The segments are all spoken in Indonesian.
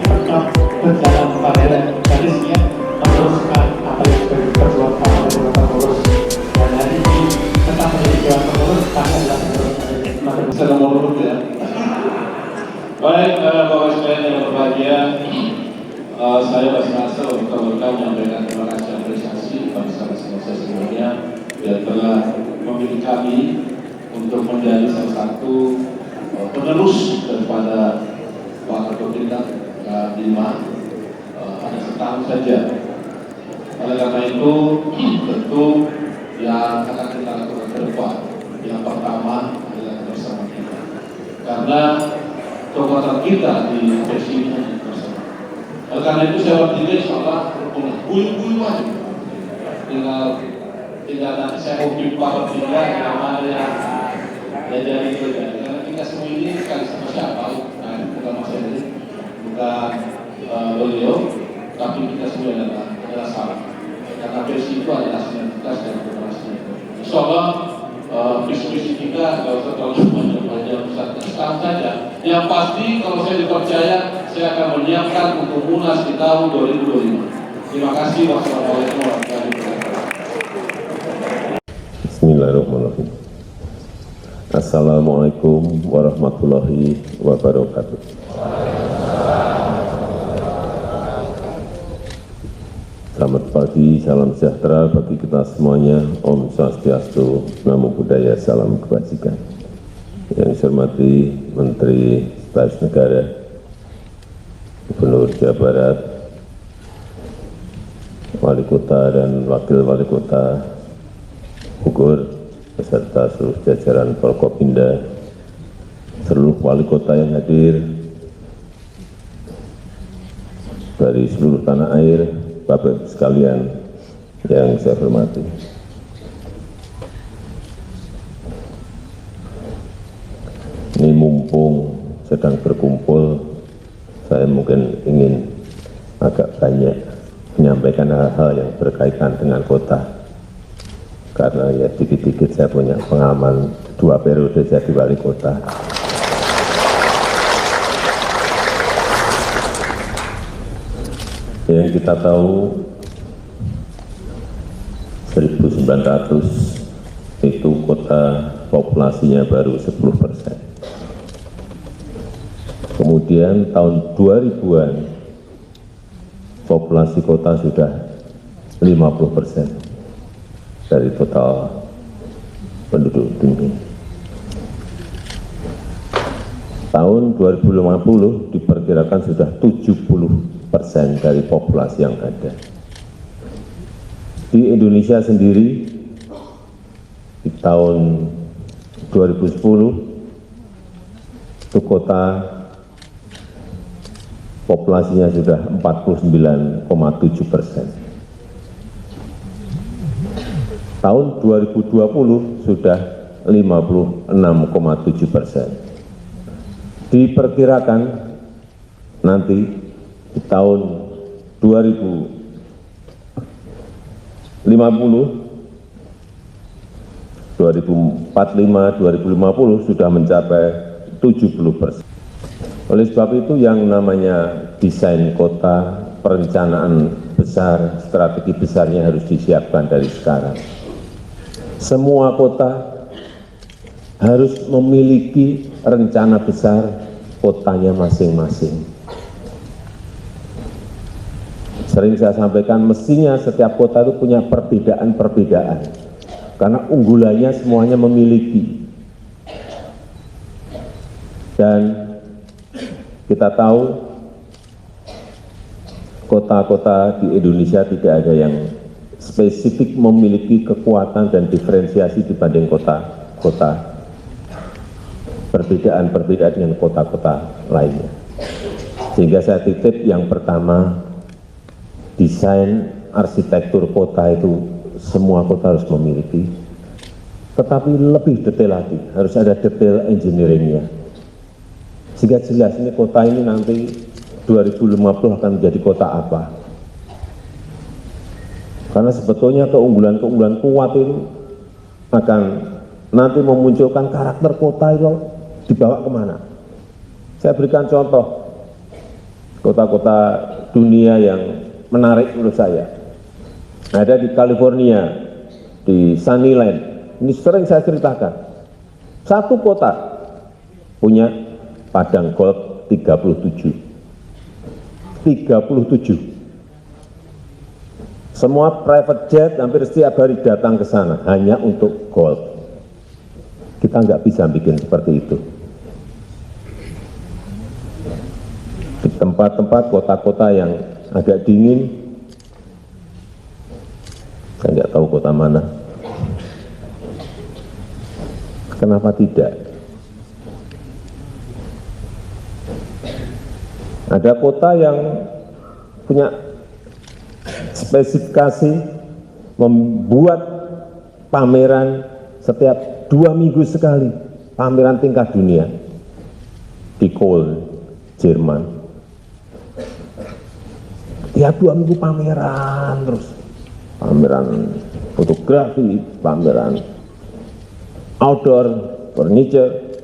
tetap berjalan paralel garisnya meneruskan apa yang sudah diperjuangkan oleh Dewan Pengurus, dan hari ini tetap menjadi Dewan Pengurus karena adalah pengurus Saya nomor urut ya. Baik, Bapak sekalian yang berbahagia, saya bersenasa untuk menyampaikan terima kasih dan apresiasi kepada saudara-saudara semuanya yang telah memilih kami untuk menjadi salah satu penerus daripada Pak Ketua Bintang Bima hanya setahun saja. Oleh karena itu, tentu yang akan kita lakukan ke depan, yang pertama adalah bersama kita. Karena kekuatan kita di versi ini bersama. Oleh karena itu saya berpikir insyaallah bulu-bulu aja. Tinggal nanti saya mau jumpa bertiga yang mana yang jadi itu. Karena kita semua ini sekali sama siapa? Nah, bukan Mas Henry, bukan beliau, tapi kita semua adalah sama. Karena versi itu adalah sinergitas dan kooperasi. Insyaallah visi kita kalau terlalu banyak setahun saja. Yang pasti kalau saya dipercaya, saya akan menyiapkan untuk Munas di tahun 2025. Terima kasih. Wassalamualaikum warahmatullahi wabarakatuh. Bismillahirrahmanirrahim. Assalamualaikum warahmatullahi wabarakatuh. Selamat pagi, salam sejahtera bagi kita semuanya. Om Swastiastu, Namo Buddhaya, salam kebajikan. Yang saya hormati Menteri Sekretaris Negara, Gubernur Jawa Barat, Wali Kota dan Wakil Wali Kota Bogor, beserta seluruh jajaran Forkopimda, seluruh wali kota yang hadir dari seluruh tanah air, Bapak Ibu sekalian yang saya hormati. Ini mumpung sedang berkumpul, saya mungkin ingin agak banyak menyampaikan hal-hal yang berkaitan dengan kota. Karena ya dikit-dikit saya punya pengalaman 2 periode jadi wali kota. Yang kita tahu 1900 itu kota populasinya baru 10%. Kemudian tahun 2000-an populasi kota sudah 50% dari total penduduk dunia. Tahun 2050 diperkirakan sudah 70% dari populasi yang ada. Di Indonesia sendiri, di tahun 2010, itu kota populasinya sudah 49,7%. Tahun 2020 sudah 56,7%. Diperkirakan nanti di tahun 2050, 2045, 2050 sudah mencapai 70%. Oleh sebab itu yang namanya desain kota, perencanaan besar, strategi besarnya harus disiapkan dari sekarang. Semua kota harus memiliki rencana besar kotanya masing-masing. Sering saya sampaikan, mestinya setiap kota itu punya perbedaan-perbedaan. Karena unggulannya semuanya memiliki. Dan kita tahu kota-kota di Indonesia tidak ada yang spesifik memiliki kekuatan dan diferensiasi dibanding kota-kota. Perbedaan-perbedaan dengan kota-kota lainnya. Sehingga saya titip yang pertama, desain arsitektur kota itu semua kota harus memiliki. Tetapi lebih detail lagi, harus ada detail engineering-nya. Sehingga jelas ini kota ini nanti 2050 akan menjadi kota apa. Karena sebetulnya keunggulan-keunggulan kuat ini akan nanti memunculkan karakter kota itu dibawa kemana. Saya berikan contoh, kota-kota dunia yang menarik menurut saya. Ada di California, di Sunnyland. Ini sering saya ceritakan. Satu kota punya padang golf 37. 37. Semua private jet hampir setiap hari datang ke sana hanya untuk golf. Kita nggak bisa bikin seperti itu. Di tempat-tempat kota-kota yang agak dingin, saya nggak tahu kota mana. Kenapa tidak? Ada kota yang punya spesifikasi membuat pameran setiap 2 minggu sekali, pameran tingkat dunia di Köln, Jerman. Tiap 2 minggu pameran terus, pameran fotografi, pameran outdoor, furniture,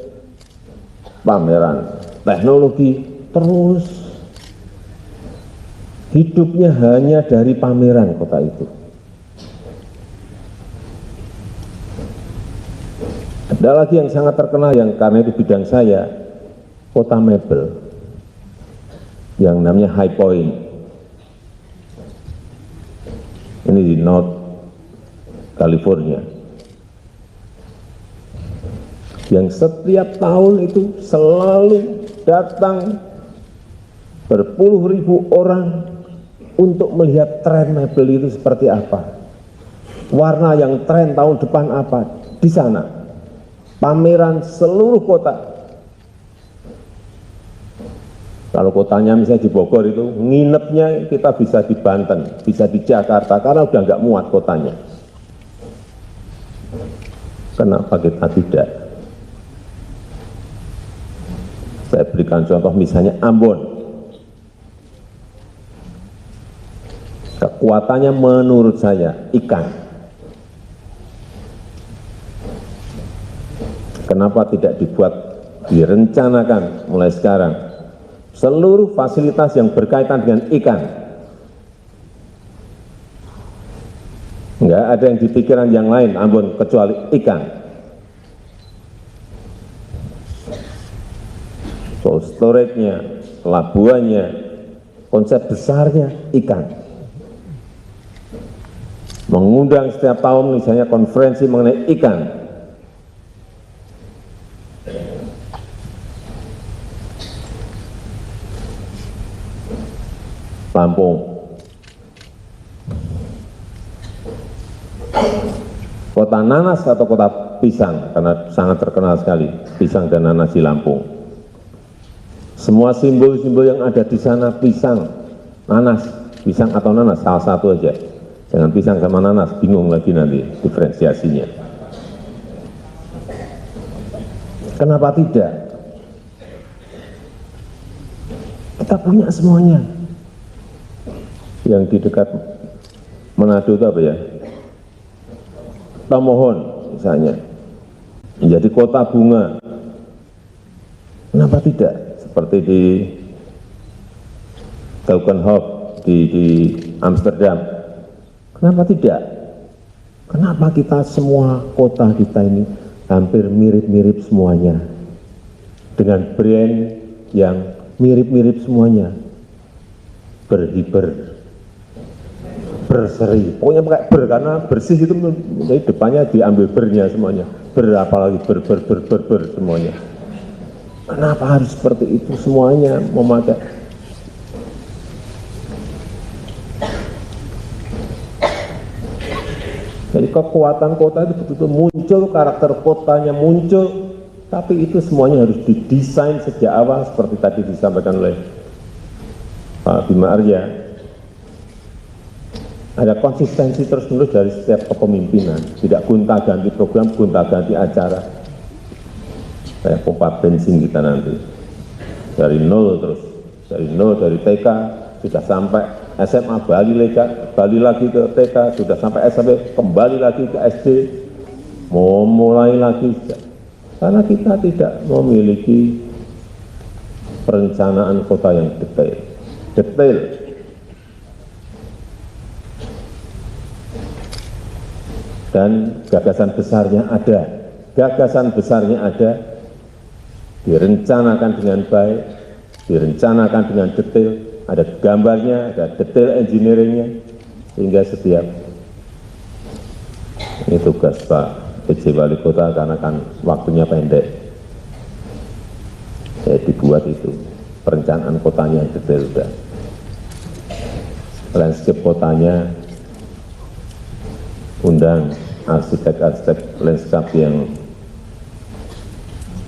pameran teknologi, terus hidupnya hanya dari pameran kota itu. Ada lagi yang sangat terkenal yang karena itu bidang saya, kota mebel yang namanya High Point. Ini di North California. Yang setiap tahun itu selalu datang berpuluh ribu orang untuk melihat tren mebel itu seperti apa. Warna yang tren tahun depan apa. Di sana, pameran seluruh kota. Kalau kotanya misalnya di Bogor itu, nginepnya kita bisa di Banten, bisa di Jakarta, karena udah nggak muat kotanya. Kenapa kita tidak? Saya berikan contoh misalnya Ambon. Kekuatannya menurut saya ikan. Kenapa tidak dibuat, direncanakan mulai sekarang seluruh fasilitas yang berkaitan dengan ikan? Enggak ada yang dipikiran yang lain Ambon kecuali ikan. Cold storage-nya, pelabuhannya, konsep besarnya ikan. Mengundang setiap tahun misalnya konferensi mengenai ikan. Lampung. Kota nanas atau kota pisang, karena sangat terkenal sekali pisang dan nanas di Lampung. Semua simbol-simbol yang ada di sana pisang, nanas, pisang atau nanas, salah satu aja. Jangan pisang sama nanas, bingung lagi nanti diferensiasinya. Kenapa tidak? Kita punya semuanya. Yang di dekat Manado itu apa ya? Tomohon misalnya, menjadi kota bunga. Kenapa tidak? Seperti di Keukenhof di Amsterdam. Kenapa tidak? Kenapa kita semua kota kita ini hampir mirip-mirip semuanya, dengan brand yang mirip-mirip semuanya, berhiber, berseri, pokoknya pakai ber, karena bersih itu jadi depannya diambil bernya semuanya, apalagi ber semuanya. Kenapa harus seperti itu semuanya memakai? Jadi kekuatan kota itu betul-betul muncul, karakter kotanya muncul, tapi itu semuanya harus didesain sejak awal seperti tadi disampaikan oleh Pak Bima Arya. Ada konsistensi terus-menerus dari setiap kepemimpinan, tidak gonta-ganti program, gonta-ganti acara. Kayak pompa bensin kita nanti, dari nol terus, dari TK sudah sampai SMA, balik lagi ke TK, sudah sampai SMP, kembali lagi ke SD, mau mulai lagi. Karena kita tidak memiliki perencanaan kota yang detail. detail. Dan gagasan besarnya ada, direncanakan dengan baik, direncanakan dengan detail, ada gambarnya, ada detail engineeringnya, sehingga setiap ini tugas Pak PJ Wali Kota karena kan waktunya pendek, ya dibuat itu perencanaan kotanya detail sudah, landscape kotanya undang arsitek-arsitek landscape yang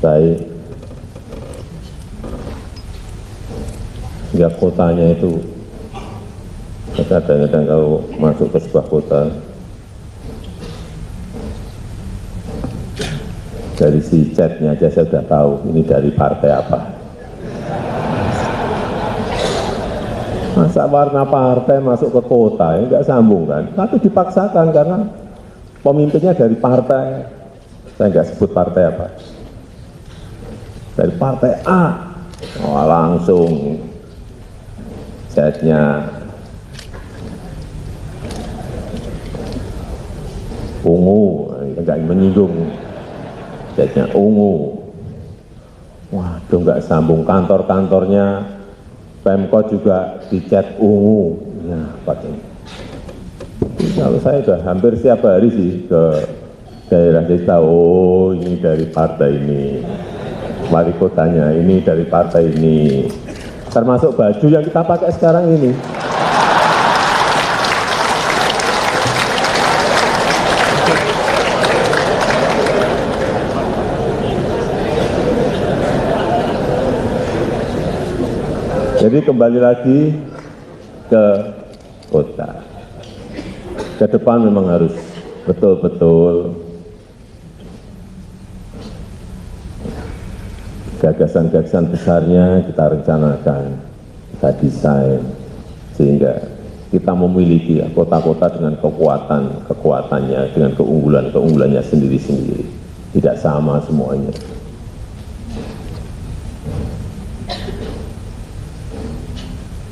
baik, sehingga kotanya itu kadang-kadang kalau masuk ke sebuah kota dari si catnya aja saya sudah tahu ini dari partai apa. Masa warna partai masuk ke kota, ya nggak sambung kan? Tapi dipaksakan karena pemimpinnya dari partai, saya nggak sebut partai apa, dari partai A, oh, langsung catnya ungu, nggak menyinggung, catnya ungu. Waduh, nggak sambung, kantor-kantornya Pemkot juga dicat ungu. Nah, pakai. Kalau saya sudah hampir setiap hari sih ke daerah desa, oh ini dari partai ini, wali kotanya ini dari partai ini, termasuk baju yang kita pakai sekarang ini. Jadi kembali lagi ke kota. Ke depan memang harus betul-betul gagasan-gagasan besarnya kita rencanakan, kita desain, sehingga kita memiliki kota-kota dengan kekuatannya, dengan keunggulannya sendiri-sendiri. Tidak sama semuanya.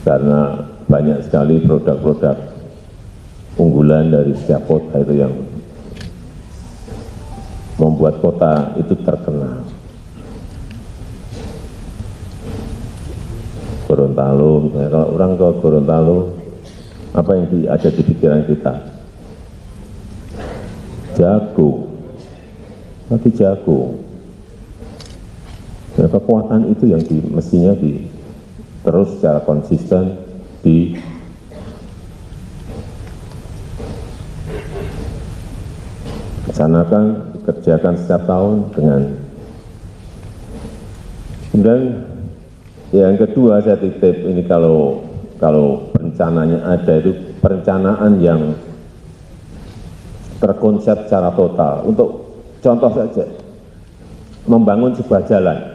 Karena banyak sekali produk-produk unggulan dari setiap kota itu yang membuat kota itu terkenal. Gorontalo, misalnya kalau orang ke Gorontalo, apa yang ada di pikiran kita? Jagung, tapi jagung. Dan kekuatan itu yang mestinya terus secara konsisten dilaksanakan, dikerjakan setiap tahun dengan. Kemudian yang kedua saya titip ini, kalau perencanaannya ada, itu perencanaan yang terkonsep secara total. Untuk contoh saja, membangun sebuah jalan.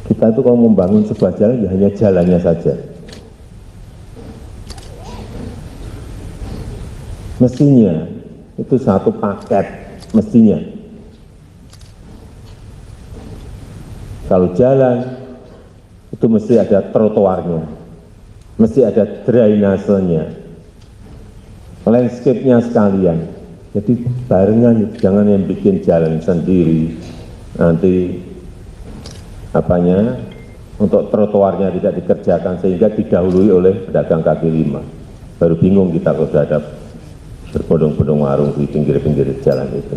Kita itu kalau membangun sebuah jalan, ya hanya jalannya saja. Mestinya itu satu paket, mestinya. Kalau jalan, itu mesti ada trotoarnya, mesti ada drainasenya, landscape-nya sekalian. Jadi barengan, jangan yang bikin jalan sendiri, nanti untuk trotoarnya tidak dikerjakan sehingga didahului oleh pedagang kaki lima. Baru bingung kita kalau sudah ada berbondong-bondong warung di pinggir-pinggir jalan itu.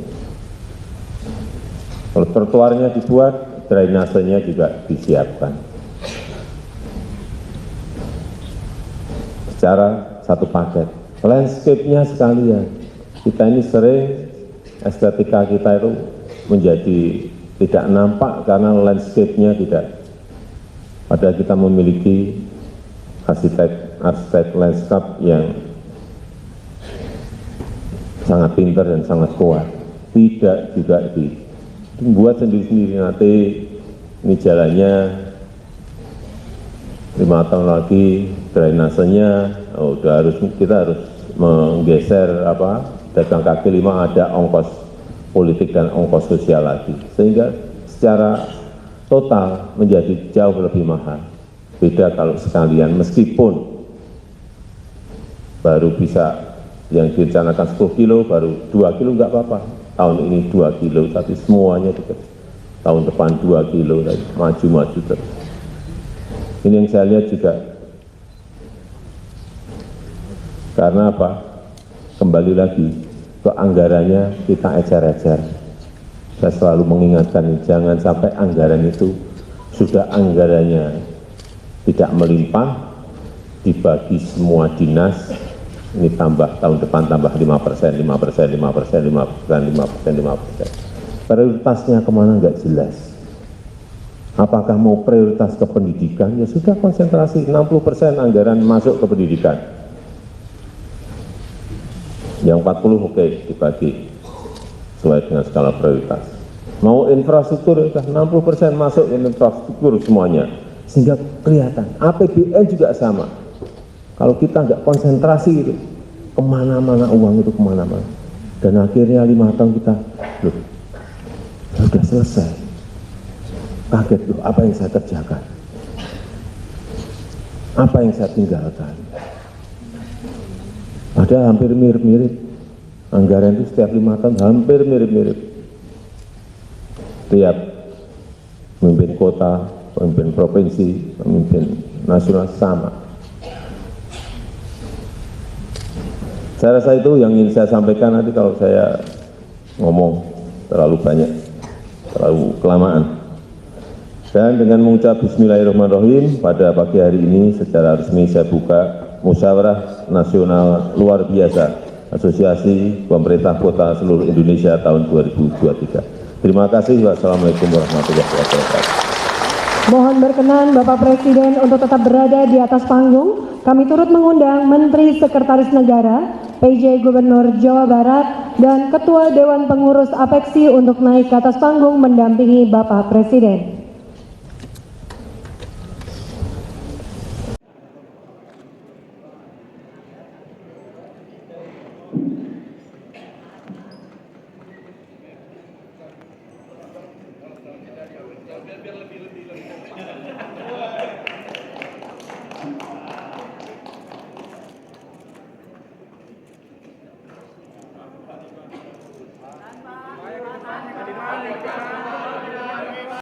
Kalau trotoarnya dibuat, drainasenya juga disiapkan. Secara satu paket. Landscape-nya sekalian. Kita ini sering estetika kita itu menjadi tidak nampak karena landscape-nya tidak. Padahal kita memiliki arsitek landscape yang sangat pintar dan sangat kuat. Tidak juga dibuat sendiri-sendiri, nanti ini jalannya 5 tahun lagi drainasenya kita harus menggeser dagang kaki lima, ada ongkos politik dan ongkos sosial lagi, sehingga secara total menjadi jauh lebih mahal. Beda kalau sekalian, meskipun baru bisa yang direncanakan 10 kilo, baru 2 kilo nggak apa-apa. Tahun ini 2 kilo, tapi semuanya bekerja. Tahun depan 2 kilo, maju-maju terus. Ini yang saya lihat juga. Karena apa? Kembali lagi, ke anggarannya kita ecer-ecer. Saya selalu mengingatkan, jangan sampai anggaran itu sudah anggarannya tidak melimpah, dibagi semua dinas, ini tambah tahun depan tambah 5%, 5%, 5%, 5%, 5%, 5%. Prioritasnya kemana nggak jelas. Apakah mau prioritas ke pendidikan? Ya sudah konsentrasi 60% anggaran masuk ke pendidikan. Yang 40 oke, dibagi sesuai dengan skala prioritas. Mau infrastruktur, sudah 60% masuk infrastruktur semuanya. Sehingga kelihatan, APBN juga sama. Kalau kita nggak konsentrasi itu, kemana-mana uang itu kemana-mana. Dan akhirnya 5 tahun kita, loh, sudah selesai. Kaget loh, apa yang saya kerjakan? Apa yang saya tinggalkan? Padahal hampir mirip-mirip. Anggaran itu setiap 5 tahun hampir mirip-mirip. Tiap pemimpin kota, pemimpin provinsi, pemimpin nasional sama. Saya rasa itu yang ingin saya sampaikan. Nanti kalau saya ngomong terlalu banyak, terlalu kelamaan. Dan dengan mengucap bismillahirrahmanirrahim, pada pagi hari ini secara resmi saya buka Musyawarah Nasional Luar Biasa Asosiasi Pemerintah Kota Seluruh Indonesia tahun 2023. Terima kasih. Wassalamualaikum warahmatullahi wabarakatuh. Mohon berkenan Bapak Presiden untuk tetap berada di atas panggung. Kami turut mengundang Menteri Sekretaris Negara, PJ Gubernur Jawa Barat, dan Ketua Dewan Pengurus APEKSI untuk naik ke atas panggung mendampingi Bapak Presiden.